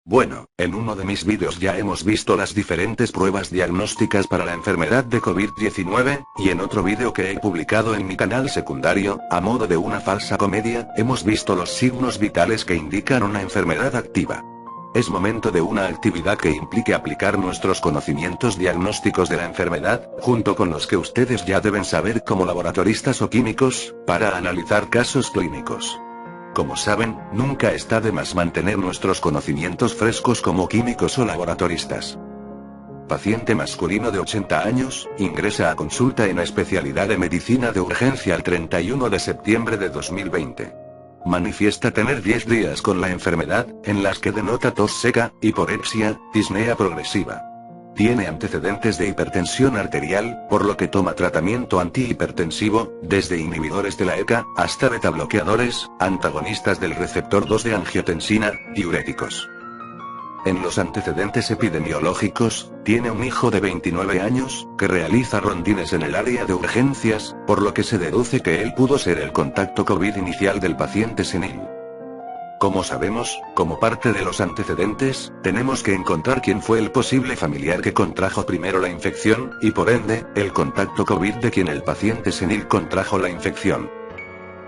Bueno, en uno de mis vídeos ya hemos visto las diferentes pruebas diagnósticas para la enfermedad de COVID-19, y en otro vídeo que he publicado en mi canal secundario, a modo de una falsa comedia, hemos visto los signos vitales que indican una enfermedad activa. Es momento de una actividad que implique aplicar nuestros conocimientos diagnósticos de la enfermedad, junto con los que ustedes ya deben saber como laboratoristas o químicos, para analizar casos clínicos. Como saben, nunca está de más mantener nuestros conocimientos frescos como químicos o laboratoristas. Paciente masculino de 80 años, ingresa a consulta en la especialidad de medicina de urgencia el 31 de septiembre de 2020. Manifiesta tener 10 días con la enfermedad, en las que denota tos seca, hiporexia, disnea progresiva. Tiene antecedentes de hipertensión arterial, por lo que toma tratamiento antihipertensivo, desde inhibidores de la ECA, hasta betabloqueadores, antagonistas del receptor 2 de angiotensina, diuréticos. En los antecedentes epidemiológicos, tiene un hijo de 29 años, que realiza rondines en el área de urgencias, por lo que se deduce que él pudo ser el contacto COVID inicial del paciente senil. Como sabemos, como parte de los antecedentes, tenemos que encontrar quién fue el posible familiar que contrajo primero la infección, y por ende, el contacto COVID de quien el paciente senil contrajo la infección.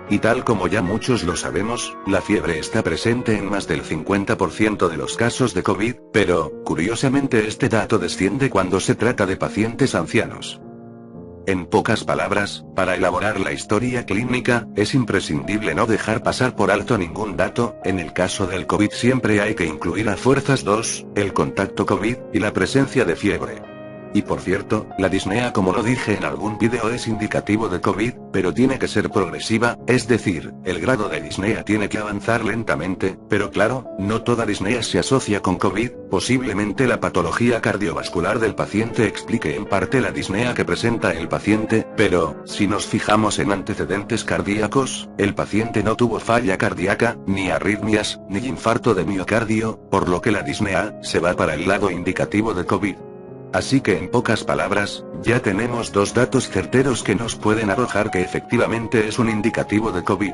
Y tal como ya muchos lo sabemos, la fiebre está presente en más del 50% de los casos de COVID, pero, curiosamente este dato desciende cuando se trata de pacientes ancianos. En pocas palabras, para elaborar la historia clínica, es imprescindible no dejar pasar por alto ningún dato. En el caso del COVID siempre hay que incluir a fuerzas 2, el contacto COVID, y la presencia de fiebre. Y por cierto, la disnea, como lo dije en algún vídeo, es indicativo de COVID, pero tiene que ser progresiva, es decir, el grado de disnea tiene que avanzar lentamente, pero claro, no toda disnea se asocia con COVID, posiblemente la patología cardiovascular del paciente explique en parte la disnea que presenta el paciente, pero, si nos fijamos en antecedentes cardíacos, el paciente no tuvo falla cardíaca, ni arritmias, ni infarto de miocardio, por lo que la disnea se va para el lado indicativo de COVID. Así que en pocas palabras, ya tenemos dos datos certeros que nos pueden arrojar que efectivamente es un indicativo de COVID.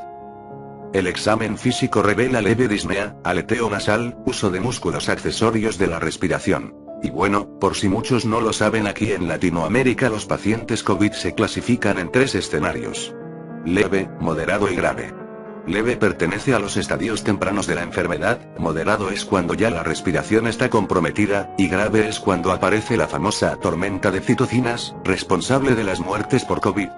El examen físico revela leve disnea, aleteo nasal, uso de músculos accesorios de la respiración. Y bueno, por si muchos no lo saben, aquí en Latinoamérica los pacientes COVID se clasifican en 3 escenarios: leve, moderado y grave. Leve pertenece a los estadios tempranos de la enfermedad, moderado es cuando ya la respiración está comprometida, y grave es cuando aparece la famosa tormenta de citocinas, responsable de las muertes por COVID.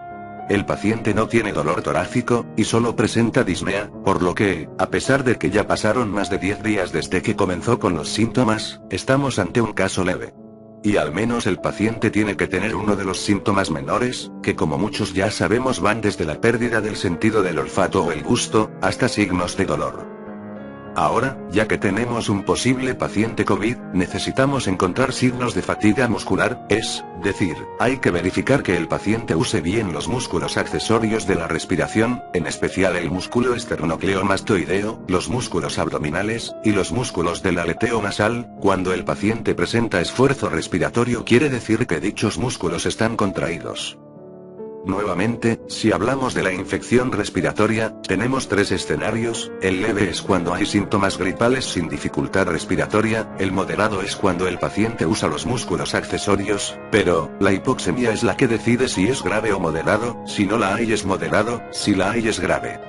El paciente no tiene dolor torácico, y solo presenta disnea, por lo que, a pesar de que ya pasaron más de 10 días desde que comenzó con los síntomas, estamos ante un caso leve. Y al menos el paciente tiene que tener uno de los síntomas menores, que como muchos ya sabemos van desde la pérdida del sentido del olfato o el gusto, hasta signos de dolor. Ahora, ya que tenemos un posible paciente COVID, necesitamos encontrar signos de fatiga muscular, es decir, hay que verificar que el paciente use bien los músculos accesorios de la respiración, en especial el músculo esternocleidomastoideo, los músculos abdominales, y los músculos del aleteo nasal. Cuando el paciente presenta esfuerzo respiratorio quiere decir que dichos músculos están contraídos. Nuevamente, si hablamos de la infección respiratoria, tenemos 3 escenarios: el leve es cuando hay síntomas gripales sin dificultad respiratoria, el moderado es cuando el paciente usa los músculos accesorios, pero, la hipoxemia es la que decide si es grave o moderado, si no la hay es moderado, si la hay es grave.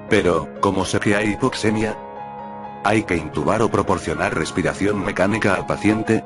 Pero, ¿cómo sé que hay hipoxemia? ¿Hay que intubar o proporcionar respiración mecánica al paciente?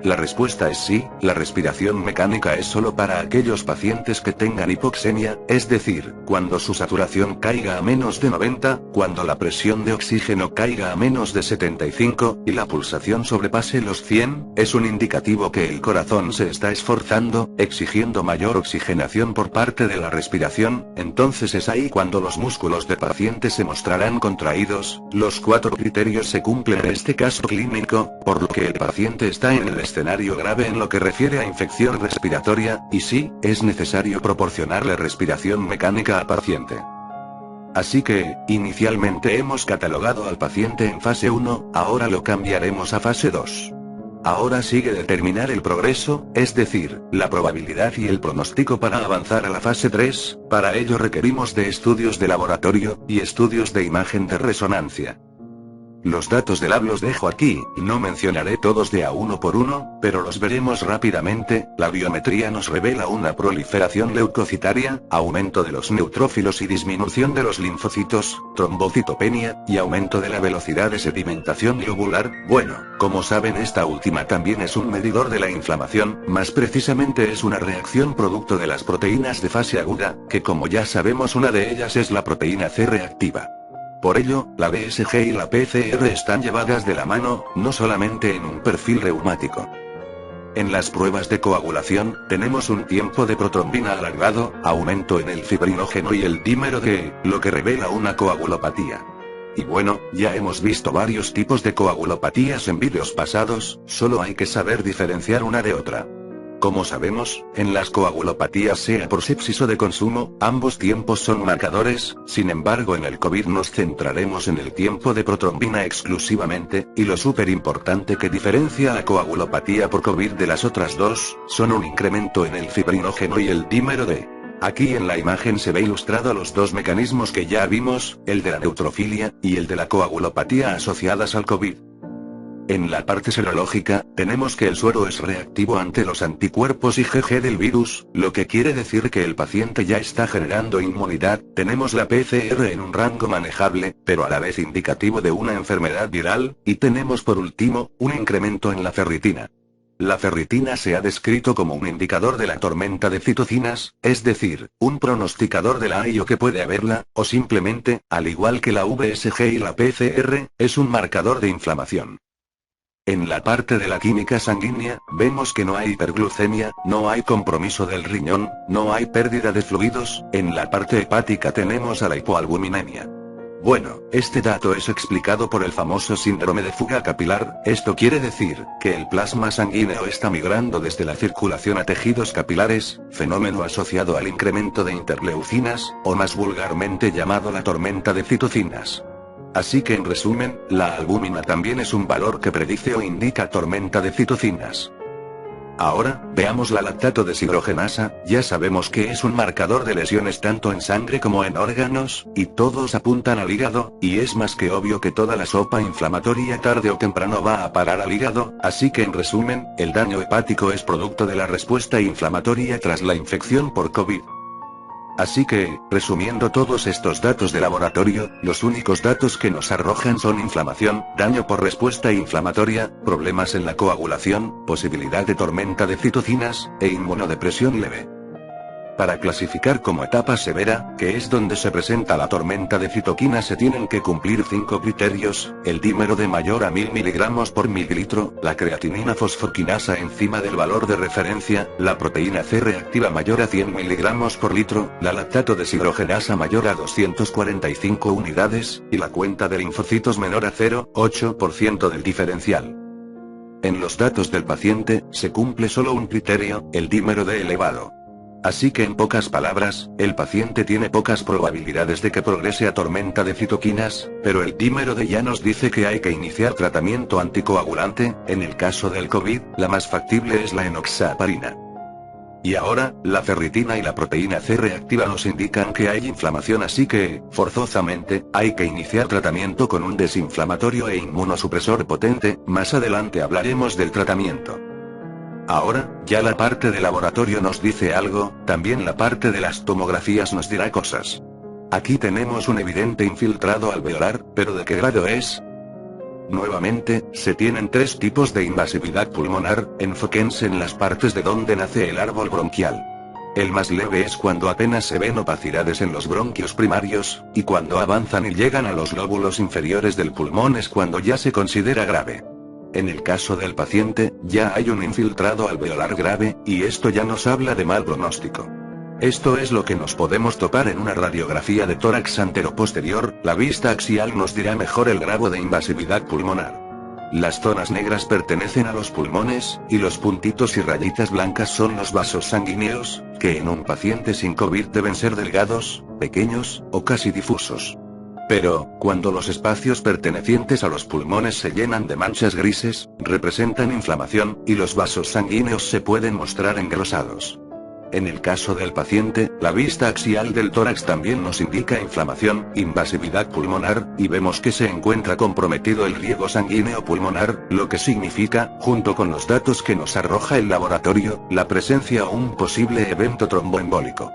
La respuesta es sí, la respiración mecánica es solo para aquellos pacientes que tengan hipoxemia, es decir, cuando su saturación caiga a menos de 90, cuando la presión de oxígeno caiga a menos de 75, y la pulsación sobrepase los 100, es un indicativo que el corazón se está esforzando, exigiendo mayor oxigenación por parte de la respiración. Entonces es ahí cuando los músculos del paciente se mostrarán contraídos. Los 4 criterios se cumplen en este caso clínico, por lo que el paciente está en el escenario grave en lo que refiere a infección respiratoria, y sí, es necesario proporcionarle respiración mecánica al paciente. Así que, inicialmente hemos catalogado al paciente en fase 1, ahora lo cambiaremos a fase 2. Ahora sigue determinar el progreso, es decir, la probabilidad y el pronóstico para avanzar a la fase 3, para ello requerimos de estudios de laboratorio, y estudios de imagen de resonancia. Los datos del lab los dejo aquí, y no mencionaré todos de a uno por uno, pero los veremos rápidamente. La biometría nos revela una proliferación leucocitaria, aumento de los neutrófilos y disminución de los linfocitos, trombocitopenia, y aumento de la velocidad de sedimentación globular. Bueno, como saben, esta última también es un medidor de la inflamación, más precisamente es una reacción producto de las proteínas de fase aguda, que como ya sabemos una de ellas es la proteína C reactiva. Por ello, la BSG y la PCR están llevadas de la mano, no solamente en un perfil reumático. En las pruebas de coagulación, tenemos un tiempo de protrombina alargado, aumento en el fibrinógeno y el dímero D, lo que revela una coagulopatía. Y bueno, ya hemos visto varios tipos de coagulopatías en vídeos pasados, solo hay que saber diferenciar una de otra. Como sabemos, en las coagulopatías sea por sepsis o de consumo, ambos tiempos son marcadores. Sin embargo, en el COVID nos centraremos en el tiempo de protrombina exclusivamente, y lo súper importante que diferencia la coagulopatía por COVID de las otras dos, son un incremento en el fibrinógeno y el dímero D. Aquí en la imagen se ve ilustrado los dos mecanismos que ya vimos, el de la neutrofilia, y el de la coagulopatía asociadas al COVID. En la parte serológica, tenemos que el suero es reactivo ante los anticuerpos IgG del virus, lo que quiere decir que el paciente ya está generando inmunidad. Tenemos la PCR en un rango manejable, pero a la vez indicativo de una enfermedad viral, y tenemos por último, un incremento en la ferritina. La ferritina se ha descrito como un indicador de la tormenta de citocinas, es decir, un pronosticador de la AIO que puede haberla, o simplemente, al igual que la VSG y la PCR, es un marcador de inflamación. En la parte de la química sanguínea, vemos que no hay hiperglucemia, no hay compromiso del riñón, no hay pérdida de fluidos. En la parte hepática tenemos a la hipoalbuminemia. Bueno, este dato es explicado por el famoso síndrome de fuga capilar. Esto quiere decir que el plasma sanguíneo está migrando desde la circulación a tejidos capilares, fenómeno asociado al incremento de interleucinas, o más vulgarmente llamado la tormenta de citocinas. Así que en resumen, la albúmina también es un valor que predice o indica tormenta de citocinas. Ahora, veamos la lactato deshidrogenasa. Ya sabemos que es un marcador de lesiones tanto en sangre como en órganos, y todos apuntan al hígado, y es más que obvio que toda la sopa inflamatoria tarde o temprano va a parar al hígado. Así que en resumen, el daño hepático es producto de la respuesta inflamatoria tras la infección por COVID. Así que, resumiendo todos estos datos de laboratorio, los únicos datos que nos arrojan son inflamación, daño por respuesta inflamatoria, problemas en la coagulación, posibilidad de tormenta de citocinas, e inmunodepresión leve. Para clasificar como etapa severa, que es donde se presenta la tormenta de citoquinas, se tienen que cumplir 5 criterios: el dímero de mayor a 1000 mg por mililitro, la creatinina fosfoquinasa encima del valor de referencia, la proteína C reactiva mayor a 100 mg por litro, la lactato deshidrogenasa mayor a 245 unidades, y la cuenta de linfocitos menor a 0,8% del diferencial. En los datos del paciente, se cumple solo un criterio, el dímero D elevado. Así que en pocas palabras, el paciente tiene pocas probabilidades de que progrese a tormenta de citoquinas, pero el dímero D ya nos dice que hay que iniciar tratamiento anticoagulante. En el caso del COVID, la más factible es la enoxaparina. Y ahora, la ferritina y la proteína C reactiva nos indican que hay inflamación, así que, forzosamente, hay que iniciar tratamiento con un desinflamatorio e inmunosupresor potente. Más adelante hablaremos del tratamiento. Ahora, ya la parte de laboratorio nos dice algo, también la parte de las tomografías nos dirá cosas. Aquí tenemos un evidente infiltrado alveolar, pero ¿de qué grado es? Nuevamente, se tienen tres tipos de invasividad pulmonar. Enfóquense en las partes de donde nace el árbol bronquial. El más leve es cuando apenas se ven opacidades en los bronquios primarios, y cuando avanzan y llegan a los lóbulos inferiores del pulmón es cuando ya se considera grave. En el caso del paciente, ya hay un infiltrado alveolar grave, y esto ya nos habla de mal pronóstico. Esto es lo que nos podemos topar en una radiografía de tórax anteroposterior. La vista axial nos dirá mejor el grado de invasividad pulmonar. Las zonas negras pertenecen a los pulmones, y los puntitos y rayitas blancas son los vasos sanguíneos, que en un paciente sin COVID deben ser delgados, pequeños, o casi difusos. Pero, cuando los espacios pertenecientes a los pulmones se llenan de manchas grises, representan inflamación, y los vasos sanguíneos se pueden mostrar engrosados. En el caso del paciente, la vista axial del tórax también nos indica inflamación, invasividad pulmonar, y vemos que se encuentra comprometido el riego sanguíneo pulmonar, lo que significa, junto con los datos que nos arroja el laboratorio, la presencia o un posible evento tromboembólico.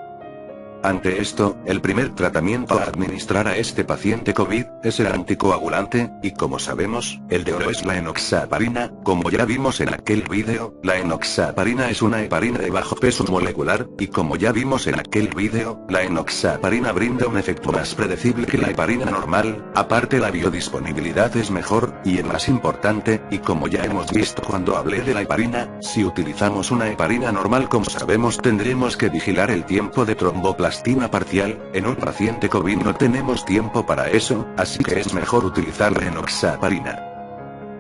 Ante esto, el primer tratamiento a administrar a este paciente COVID es el anticoagulante, y como sabemos, el de oro es la enoxaparina. Como ya vimos en aquel vídeo, la enoxaparina es una heparina de bajo peso molecular, y como ya vimos en aquel vídeo, la enoxaparina brinda un efecto más predecible que la heparina normal, aparte la biodisponibilidad es mejor, y el más importante, y como ya hemos visto cuando hablé de la heparina, si utilizamos una heparina normal como sabemos tendremos que vigilar el tiempo de tromboplastina parcial. En un paciente COVID no tenemos tiempo para eso, así que es mejor utilizar la enoxaparina.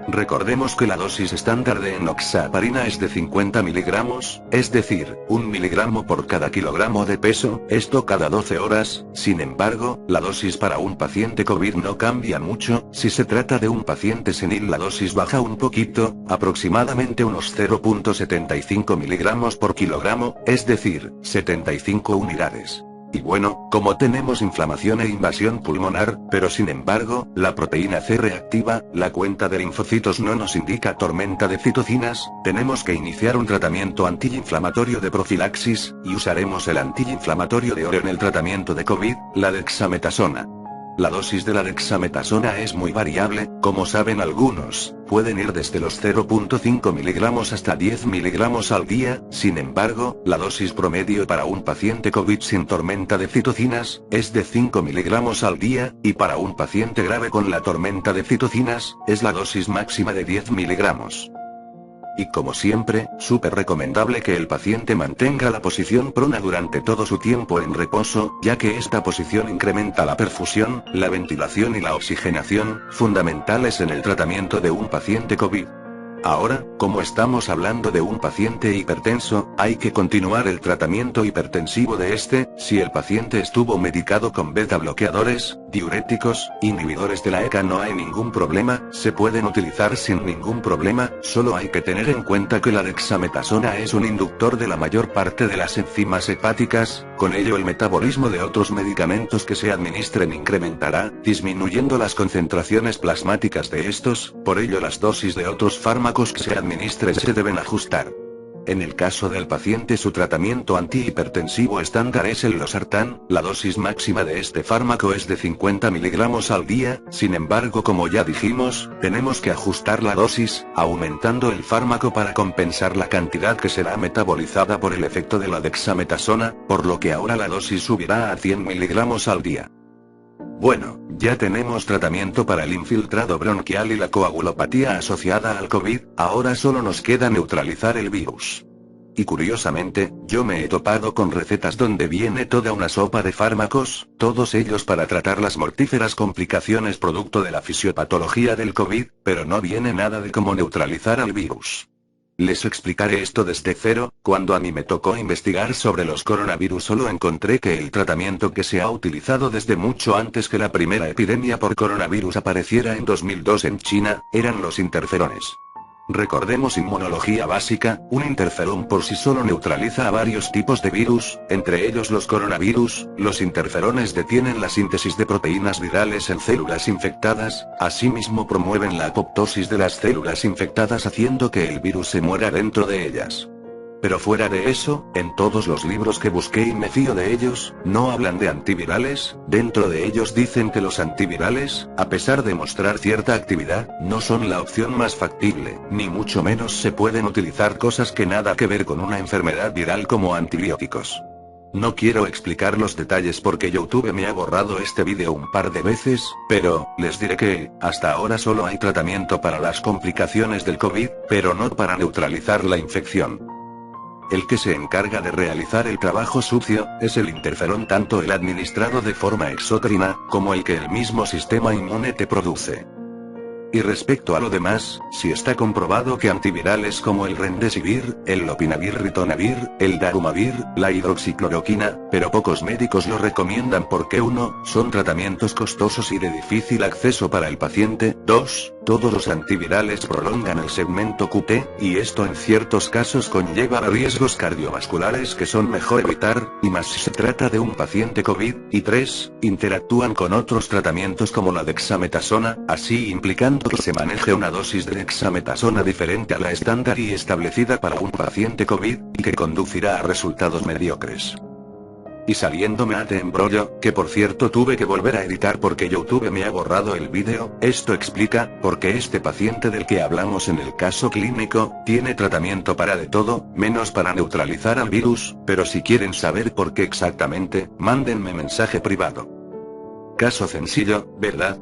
Recordemos que la dosis estándar de enoxaparina es de 50 miligramos, es decir, 1 miligramo por cada kilogramo de peso, esto cada 12 horas, sin embargo, la dosis para un paciente COVID no cambia mucho, si se trata de un paciente senil la dosis baja un poquito, aproximadamente unos 0.75 miligramos por kilogramo, es decir, 75 unidades. Y bueno, como tenemos inflamación e invasión pulmonar, pero sin embargo, la proteína C reactiva, la cuenta de linfocitos no nos indica tormenta de citocinas, tenemos que iniciar un tratamiento antiinflamatorio de profilaxis, y usaremos el antiinflamatorio de oro en el tratamiento de COVID, la dexametasona. La dosis de la dexametasona es muy variable, como saben algunos, pueden ir desde los 0.5 miligramos hasta 10 miligramos al día, sin embargo, la dosis promedio para un paciente COVID sin tormenta de citocinas, es de 5 miligramos al día, y para un paciente grave con la tormenta de citocinas, es la dosis máxima de 10 miligramos. Y como siempre, súper recomendable que el paciente mantenga la posición prona durante todo su tiempo en reposo, ya que esta posición incrementa la perfusión, la ventilación y la oxigenación, fundamentales en el tratamiento de un paciente COVID. Ahora, como estamos hablando de un paciente hipertenso, hay que continuar el tratamiento hipertensivo de este. Si el paciente estuvo medicado con beta bloqueadores, diuréticos, inhibidores de la ECA no hay ningún problema, se pueden utilizar sin ningún problema, solo hay que tener en cuenta que la dexametasona es un inductor de la mayor parte de las enzimas hepáticas, con ello el metabolismo de otros medicamentos que se administren incrementará, disminuyendo las concentraciones plasmáticas de estos, por ello las dosis de otros fármacos que se administren se deben ajustar. En el caso del paciente su tratamiento antihipertensivo estándar es el losartán, la dosis máxima de este fármaco es de 50 miligramos al día, sin embargo como ya dijimos, tenemos que ajustar la dosis, aumentando el fármaco para compensar la cantidad que será metabolizada por el efecto de la dexametasona, por lo que ahora la dosis subirá a 100 miligramos al día. Bueno, ya tenemos tratamiento para el infiltrado bronquial y la coagulopatía asociada al COVID, ahora solo nos queda neutralizar el virus. Y curiosamente, yo me he topado con recetas donde viene toda una sopa de fármacos, todos ellos para tratar las mortíferas complicaciones producto de la fisiopatología del COVID, pero no viene nada de cómo neutralizar al virus. Les explicaré esto desde cero. Cuando a mí me tocó investigar sobre los coronavirus solo encontré que el tratamiento que se ha utilizado desde mucho antes que la primera epidemia por coronavirus apareciera en 2002 en China, eran los interferones. Recordemos inmunología básica, un interferón por sí solo neutraliza a varios tipos de virus, entre ellos los coronavirus. Los interferones detienen la síntesis de proteínas virales en células infectadas, asimismo promueven la apoptosis de las células infectadas haciendo que el virus se muera dentro de ellas. Pero fuera de eso, en todos los libros que busqué y me fío de ellos, no hablan de antivirales, dentro de ellos dicen que los antivirales, a pesar de mostrar cierta actividad, no son la opción más factible, ni mucho menos se pueden utilizar cosas que nada que ver con una enfermedad viral como antibióticos. No quiero explicar los detalles porque YouTube me ha borrado este vídeo un par de veces, pero, les diré que, hasta ahora solo hay tratamiento para las complicaciones del COVID, pero no para neutralizar la infección. El que se encarga de realizar el trabajo sucio, es el interferón, tanto el administrado de forma exócrina, como el que el mismo sistema inmune te produce. Y respecto a lo demás, si está comprobado que antivirales como el Remdesivir, el Lopinavir-Ritonavir, el Darumavir, la hidroxicloroquina, pero pocos médicos lo recomiendan porque 1. Son tratamientos costosos y de difícil acceso para el paciente, 2. Todos los antivirales prolongan el segmento QT, y esto en ciertos casos conlleva a riesgos cardiovasculares que son mejor evitar, y más si se trata de un paciente COVID, y 3. Interactúan con otros tratamientos como la dexametasona, así implicando que se maneje una dosis de dexametasona diferente a la estándar y establecida para un paciente COVID, y que conducirá a resultados mediocres. Y saliéndome a de embrollo, que por cierto tuve que volver a editar porque YouTube me ha borrado el vídeo, esto explica, por qué este paciente del que hablamos en el caso clínico, tiene tratamiento para de todo, menos para neutralizar al virus, pero si quieren saber por qué exactamente, mándenme mensaje privado. Caso sencillo, ¿verdad?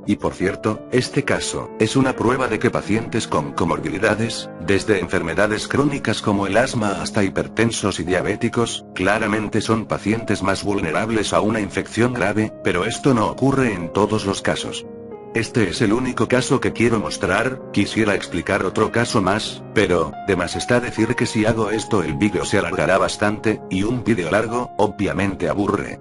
Y por cierto, este caso, es una prueba de que pacientes con comorbilidades, desde enfermedades crónicas como el asma hasta hipertensos y diabéticos, claramente son pacientes más vulnerables a una infección grave, pero esto no ocurre en todos los casos. Este es el único caso que quiero mostrar, quisiera explicar otro caso más, pero, de más está decir que si hago esto el vídeo se alargará bastante, y un vídeo largo, obviamente aburre.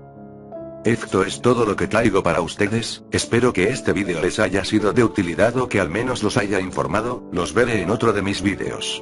Esto es todo lo que traigo para ustedes, espero que este vídeo les haya sido de utilidad o que al menos los haya informado, los veré en otro de mis vídeos.